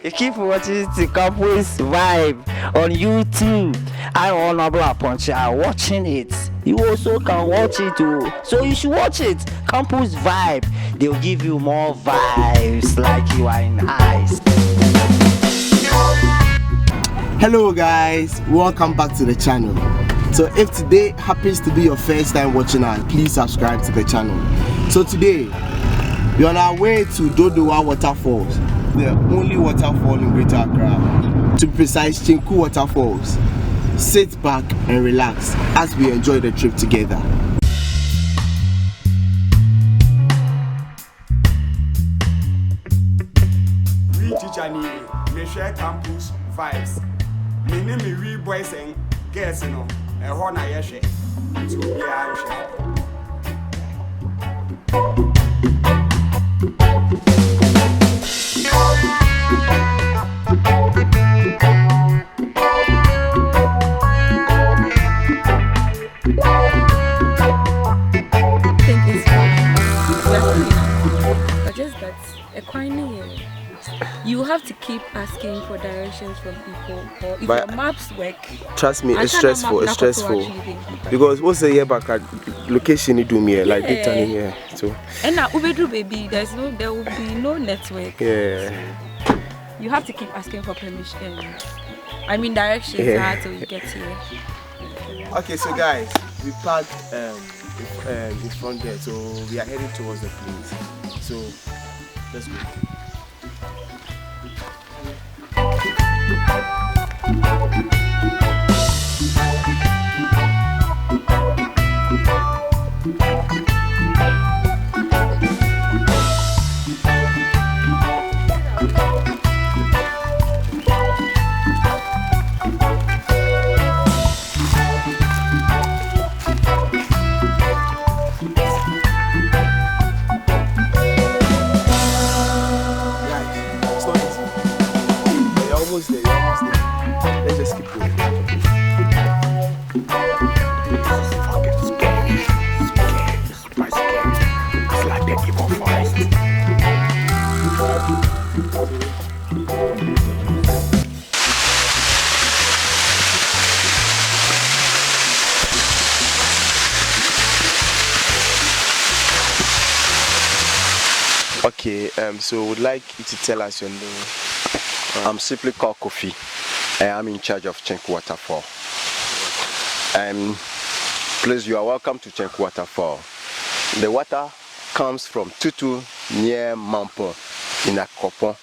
You keep watching the Campus Vibe on YouTube. I'm Honorable Aponcha watching it. You also can watch it too. So you should watch it. Campus Vibe. They'll give you more vibes like you are in ice. Hello guys, welcome back to the channel. So if today happens to be your first time watching us, please subscribe to the channel. So today we're on our way to Dodowa Waterfalls, the only waterfall in Greater Accra. To be precise, Tsenku Waterfalls. Sit back and relax as we enjoy the trip together. We teacher me share campus vibes. Me name me we boys and girls, you know. A horn I share. So we are share. You have to keep asking for directions from people, or if your maps work. Trust me, it's stressful. It's stressful because what's the year back at location you do me like they turning here. So and now Ubedu baby, there will be no network. Yeah. So you have to keep asking for permission. I mean directions until you get here. Okay, so guys, we parked in front there, so we are heading towards the place. So let's go. Almost there. Let's just keep going. It's like the evil forest. Okay, so would like you to tell us your name. I'm simply called Kofi. I am in charge of Tsenku Waterfall. Please, you are welcome to Tsenku Waterfall. The water comes from Tutu near Mampo in Akopon.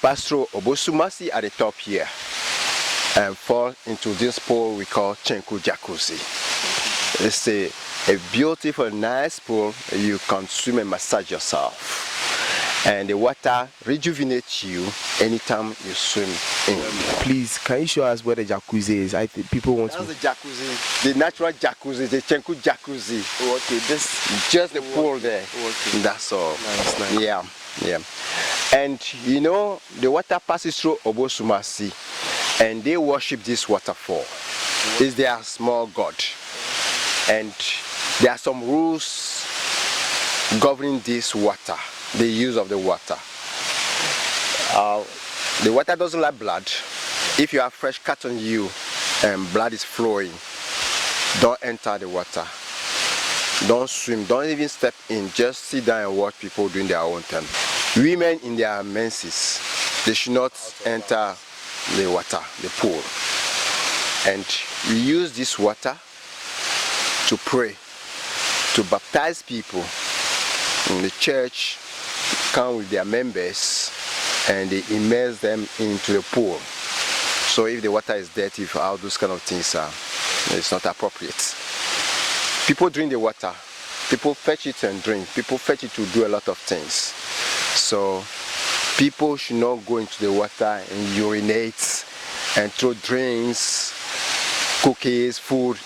Pass through Obosomase at the top here and fall into this pool we call Tsenku Jacuzzi. It's a beautiful, nice pool. You can swim and massage yourself. And the water rejuvenates you anytime you swim in. Please, can you show us where the jacuzzi is? I think people want to. That's the jacuzzi, the natural jacuzzi, the Tsenku Jacuzzi. Oh, okay, this just the pool there. Okay. That's all. Nice. Yeah. And you know, the water passes through Obosomase, and they worship this waterfall. It's their small god, and there are some rules governing this water. The use of the water. The water doesn't like blood. If you have fresh cut on you and blood is flowing, don't enter the water. Don't swim, don't even step in. Just sit down and watch people doing their own thing. Women in their menses, they should not enter the water, the pool. And we use this water to pray, to baptize people in the church. Come with their members and they immerse them into the pool. So if the water is dirty, if all those kind of things are, it's not appropriate. People drink the water, people fetch it and drink, people fetch it to do a lot of things. So people should not go into the water and urinate and throw drinks, cookies, food.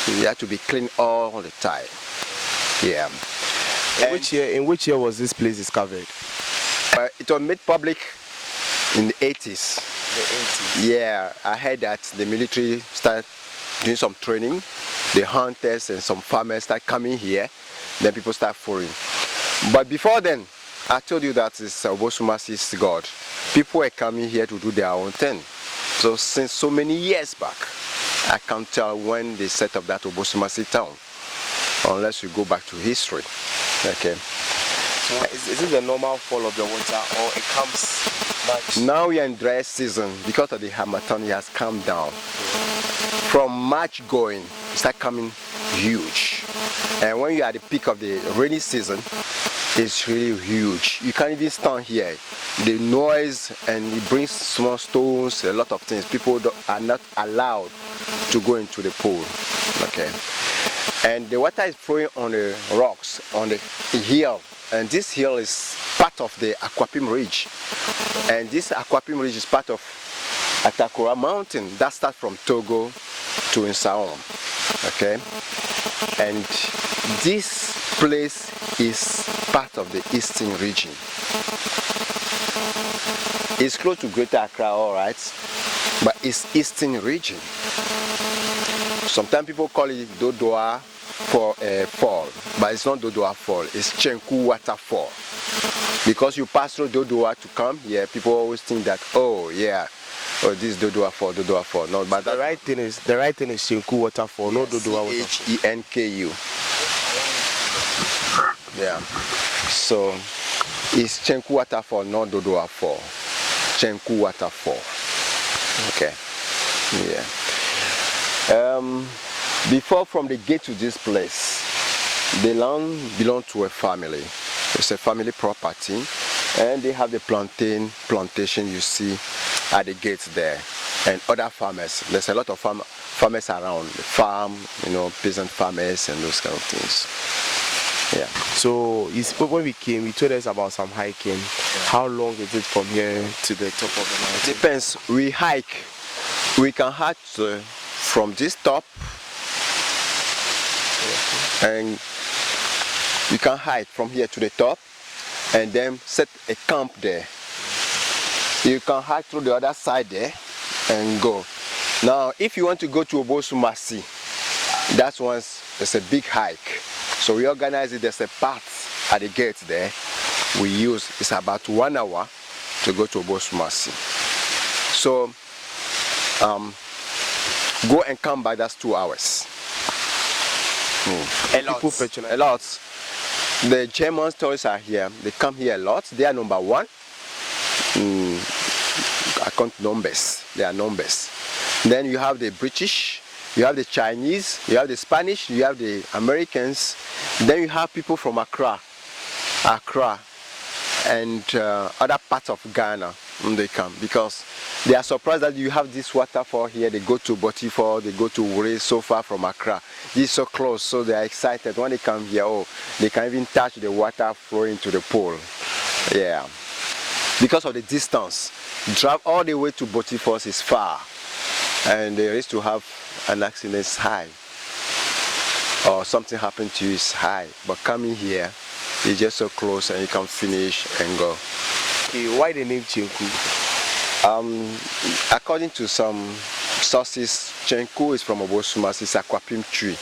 You have to be clean all the time. Yeah. In which year was this place discovered? It was made public in the 80s. The 80s? Yeah, I heard that the military started doing some training. The hunters and some farmers start coming here. Then people start following. But before then, I told you that is Obosomase's God. People were coming here to do their own thing. So since so many years back, I can't tell when they set up that Obosomase town, unless you go back to history. Okay. So is it the normal fall of the water, or it comes much? Now we are in dry season because of the Harmattan. It has come down. From March going, it start coming huge. And when you are at the peak of the rainy season, it's really huge. You can't even stand here. The noise, and it brings small stones, a lot of things. People are not allowed to go into the pool. Okay. And the water is flowing on the rocks, on the hill. And this hill is part of the Accra Ridge. And this Accra Ridge is part of Atakura Mountain that starts from Togo to Insaom. Okay. And this place is part of the eastern region. It's close to Greater Accra, all right, but it's eastern region. Sometimes people call it Dodowa fall, but it's not Dodowa fall, it's Tsenku Waterfall. Because you pass through Dodowa to come here, people always think that, oh yeah, oh, this is Dodowa fall. No, but the right thing is Tsenku Waterfall, not Dodowa Waterfall. Chenku. Yeah. So it's Tsenku Waterfall, not Dodowa Fall. Tsenku Waterfall. Okay. Yeah. Before, from the gate to this place, the land belonged to a family. It's a family property, and they have the plantation you see at the gates there, and other farmers. There's a lot of farmers around the farm, you know, peasant farmers and those kind of things. Yeah. So you spoke when we came, you told us about some hiking. Yeah. How long is it from here to the top of the mountain? Depends. We hike. We can hike from this top, and you can hike from here to the top, and then set a camp there. You can hike through the other side there and go. Now, if you want to go to Obosomase, that's once it's a big hike. So we organize it. There's a path at the gate there. We use, it's about 1 hour to go to Obosomase. So go and come back, that's 2 hours. A lot. The German tourists are here. They come here a lot. They are number one. I count numbers. They are numbers. Then you have the British, you have the Chinese, you have the Spanish, you have the Americans. Then you have people from Accra, and other parts of Ghana. They come because they are surprised that you have this waterfall here. They go to Botifo, they go to Wure, so far from Accra. This is so close, so they are excited when they come here. Oh, they can even touch the water flowing to the pool. Yeah, because of the distance. Drive all the way to Botifo is far, and the risk to have an accident is high, or something happened to you is high. But coming here, it's just so close, and you can finish and go. Okay, why the name Tsenku? According to some sources, Tsenku is from Obosomase. It's aquapim tree.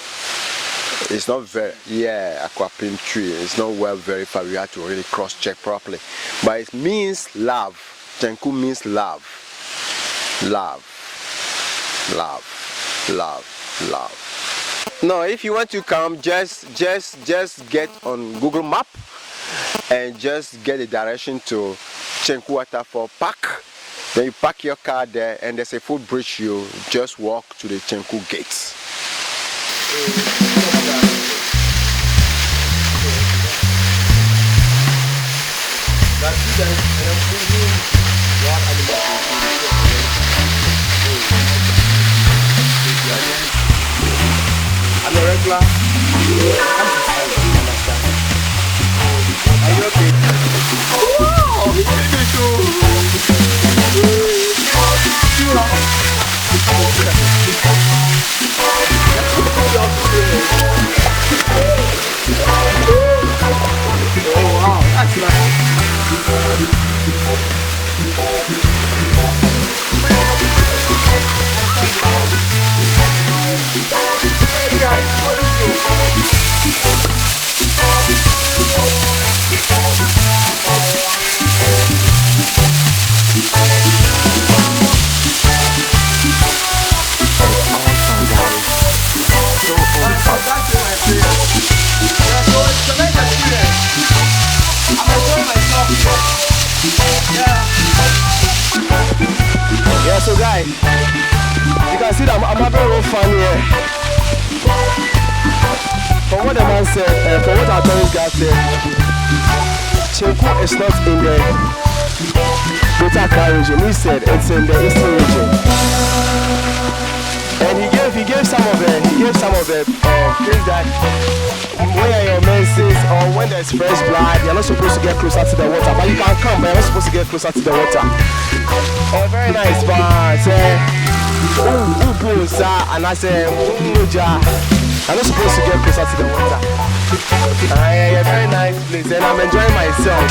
It's not very, aquapim tree. It's not well verified. We have to really cross-check properly. But it means love. Tsenku means love. Love. No, if you want to come, just get on Google Map and just get the direction to Tsenku Waterfall Park. Then you park your car there, and there's a footbridge. You just walk to the Tsenku gates. I'm a regular. Are you okay? Oh wow, that's nice. Hey guys, what is this? very funny. From what the man said, from what our tourist guy said, Tsenku is not in the Greater Accra region. He said it's in the eastern region. And he gave some of the things that when you're your menses or when there's fresh blood, you're not supposed to get closer to the water. But you can come, but you're not supposed to get closer to the water. Oh, very nice, man. Say, and I say, I'm not supposed to get closer to the water. Yeah, very nice place, and I'm enjoying myself.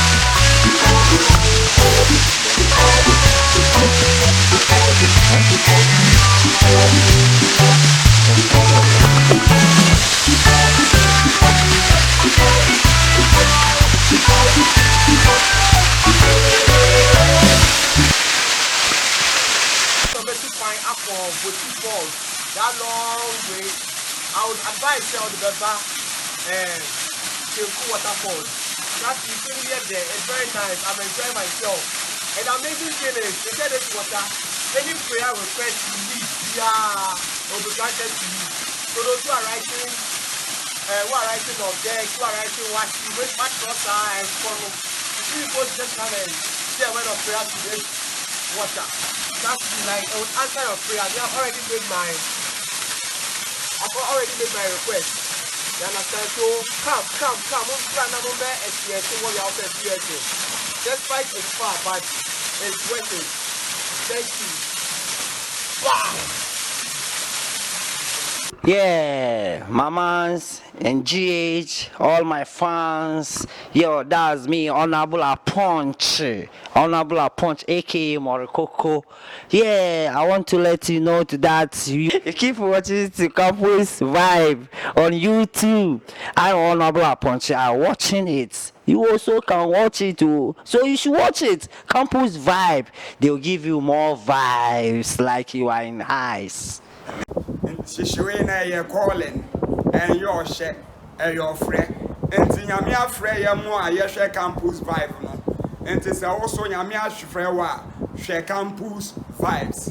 That long way, I would advise you on the Beba and Tsenku Waterfalls. That's usually there. It's very nice. I'm enjoying myself. And amazing thing is, they said this water, any prayer request you need, will be granted to you. So those who are writing on deck, who are writing what water and follow, you people just come and say a word of prayer to this water. That's like, I would answer your prayer. I've already made my request. You understand? So come. Despite it's far, but it's worth it. Thank you. Wow. Yeah, mamas and GH, all my fans. Yo, that's me, Honorable Punch, aka Morikoko. Yeah, I want to let you know that you keep watching the Campus Vibe on YouTube. I'm Honorable Punch. I'm watching it. You also can watch it too. So you should watch it. Campus Vibe. They'll give you more vibes like you are in ice. Shishwena ye calling and your share and your friend. And Yamia Frey more ye share Campus Vibe. And it's also Yamia Shrewa share Campus Vibes.